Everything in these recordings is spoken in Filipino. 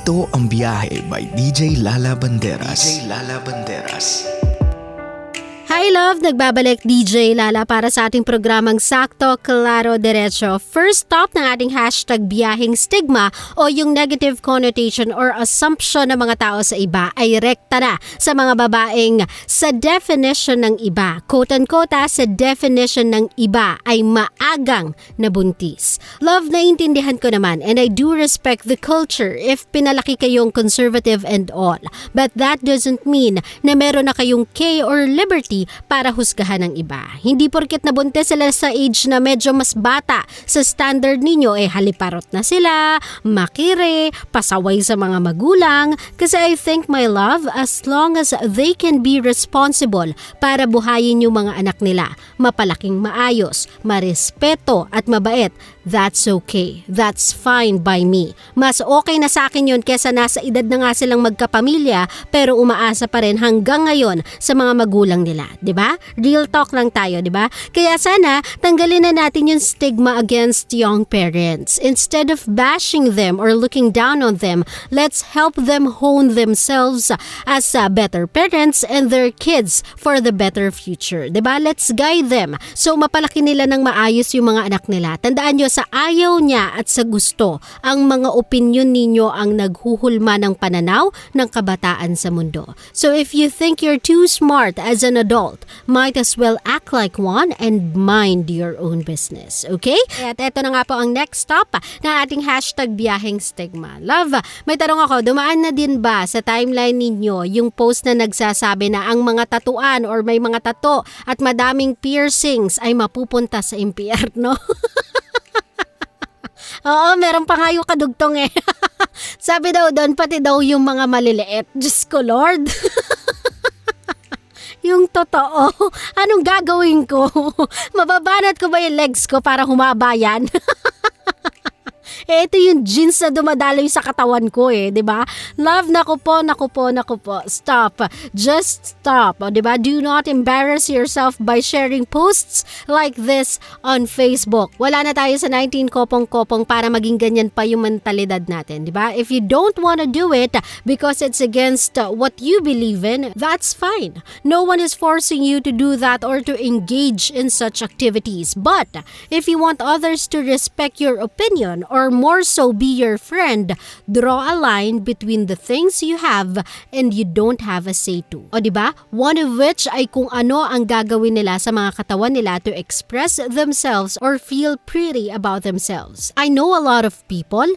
Ito ang Biyahe by DJ Lala Banderas. DJ Lala Banderas. Hi love! Nagbabalik DJ Lala para sa ating programang Sakto, Klaro, Diretso. First stop ng ating hashtag biyaheng stigma o yung negative connotation or assumption ng mga tao sa iba ay rekta na sa mga babaeng sa definition ng iba. Quote-unquote sa definition ng iba ay maagang nabuntis. Love, naiintindihan ko naman and I do respect the culture if pinalaki kayong conservative and all. But that doesn't mean na meron na kayong K or liberty para husgahan ng iba. Hindi porket nabuntis sila sa age na medyo mas bata sa standard ninyo haliparot na sila, makire, pasaway sa mga magulang. Kasi I think my love, as long as they can be responsible para buhayin yung mga anak nila, mapalaking maayos, marespeto at mabait, that's okay. That's fine by me. Mas okay na sa akin yun kesa nasa edad na nga silang magkapamilya pero umaasa pa rin hanggang ngayon sa mga magulang nila. 'Di ba? Real talk lang tayo, 'di ba? Kaya sana tanggalin na natin yung stigma against young parents. Instead of bashing them or looking down on them, let's help them hone themselves as better parents and their kids for the better future. 'Di ba? Let's guide them so mapalaki nila ng maayos yung mga anak nila. Tandaan nyo, sa ayaw niya at sa gusto, ang mga opinyon ninyo ang naghuhulma ng pananaw ng kabataan sa mundo. So if you think you're too smart as an adult, might as well act like one and mind your own business. Okay? At eto na nga po ang next stop ng ating hashtag biyaheng stigma. Love, may tanong ako, dumaan na din ba sa timeline ninyo yung post na nagsasabi na ang mga tatuan or may mga tato at madaming piercings ay mapupunta sa impyerno? Oo, meron pa nga yung kadugtong Sabi daw doon, pati daw yung mga maliliit. Diyos ko, Lord. Yung totoo, anong gagawin ko? Mababanat ko ba yung legs ko para humaba yan? Ito yung jeans na dumadaloy sa katawan ko di ba? Love, naku po. Stop. Just stop. Di ba? Do not embarrass yourself by sharing posts like this on Facebook. Wala na tayo sa 19 kopong-kopong para maging ganyan pa yung mentalidad natin, di ba? If you don't wanna do it because it's against what you believe in, that's fine. No one is forcing you to do that or to engage in such activities. But if you want others to respect your opinion or more so be your friend, draw a line between the things you have and you don't have a say to. O diba? One of which ay kung ano ang gagawin nila sa mga katawan nila to express themselves or feel pretty about themselves. I know a lot of people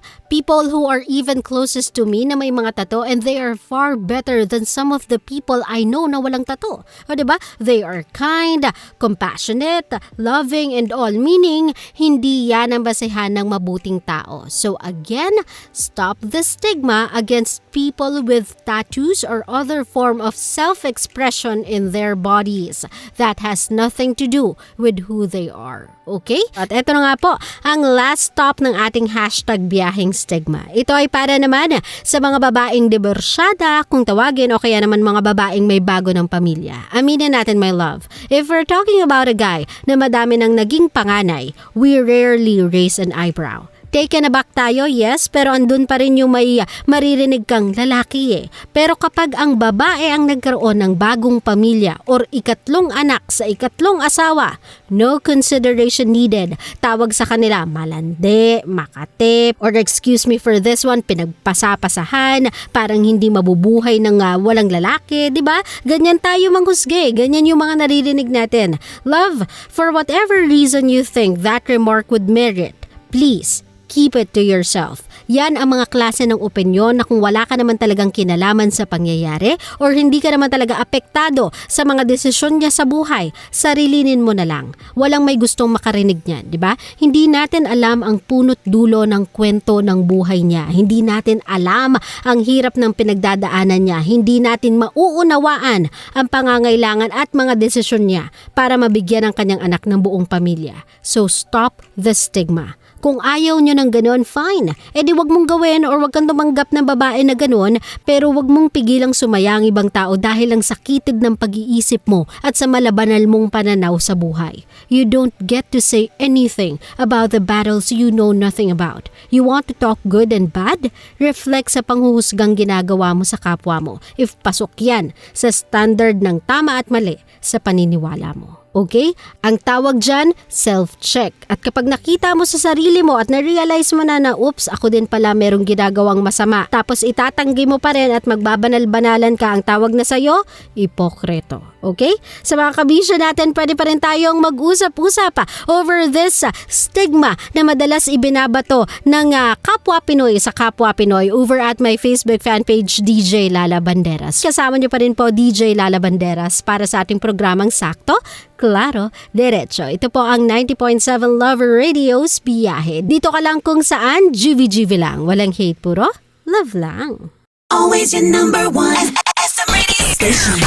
who are even closest to me na may mga tattoo and they are far better than some of the people I know na walang tattoo. O diba? They are kind, compassionate, loving and all, meaning hindi yan ang basehan ng mabuting tao. So again, stop the stigma against people with tattoos or other form of self-expression in their bodies. That has nothing to do with who they are. Okay? At eto na nga po, ang last stop ng ating hashtag biyaheng stigma. Ito ay para naman sa mga babaeng diborsyada, kung tawagin, o kaya naman mga babaeng may bago ng pamilya. Aminin natin, my love, if we're talking about a guy na madami ng naging panganay, we rarely raise an eyebrow. Taken aback tayo, yes, pero andun pa rin yung may maririnig kang lalaki Pero kapag ang babae ang nagkaroon ng bagong pamilya or ikatlong anak sa ikatlong asawa, no consideration needed. Tawag sa kanila malandi, makatip, or excuse me for this one, pinagpasapasahan, parang hindi mabubuhay ng walang lalaki, di ba? Ganyan tayo manghusga, ganyan yung mga naririnig natin. Love, for whatever reason you think that remark would merit, please, keep it to yourself. Yan ang mga klase ng opinyon na kung wala ka naman talagang kinalaman sa pangyayari or hindi ka naman talaga apektado sa mga desisyon niya sa buhay, sarilinin mo na lang. Walang may gustong makarinig niyan, di ba? Hindi natin alam ang punot dulo ng kwento ng buhay niya. Hindi natin alam ang hirap ng pinagdadaanan niya. Hindi natin mauunawaan ang pangangailangan at mga desisyon niya para mabigyan ang kanyang anak ng buong pamilya. So stop the stigma. Kung ayaw nyo ng ganon, fine. E di wag mong gawin or wag kang tumanggap ng babae na ganon, pero wag mong pigilang sumaya ang ibang tao dahil lang sakitid ng pag-iisip mo at sa malabanal mong pananaw sa buhay. You don't get to say anything about the battles you know nothing about. You want to talk good and bad? Reflect sa panghuhusgang ginagawa mo sa kapwa mo. If pasok yan sa standard ng tama at mali sa paniniwala mo. Okay? Ang tawag dyan, self-check. At kapag nakita mo sa sarili mo at na-realize mo na oops, ako din pala merong ginagawang masama. Tapos itatanggi mo pa rin at magbabanal-banalan ka, ang tawag na sa'yo, ipokreto. Okay? Sa mga kabisyo natin, pwede pa rin tayong mag-usap-usap over this stigma na madalas ibinabato ng kapwa Pinoy sa kapwa Pinoy over at my Facebook fan page DJ Lala Banderas. Kasama niyo pa rin po DJ Lala Banderas para sa ating programang Sakto, Klaro, Diretso. Ito po ang 90.7 Lover Radio's Biyahe. Dito ka lang kung saan, GV lang. Walang hate, puro love lang. Always your number one SM radio station.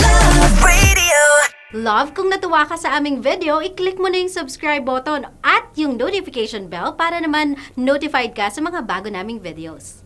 Love Radio. Love, kung natuwa ka sa aming video, i-click mo na yung subscribe button at yung notification bell para naman notified ka sa mga bago naming videos.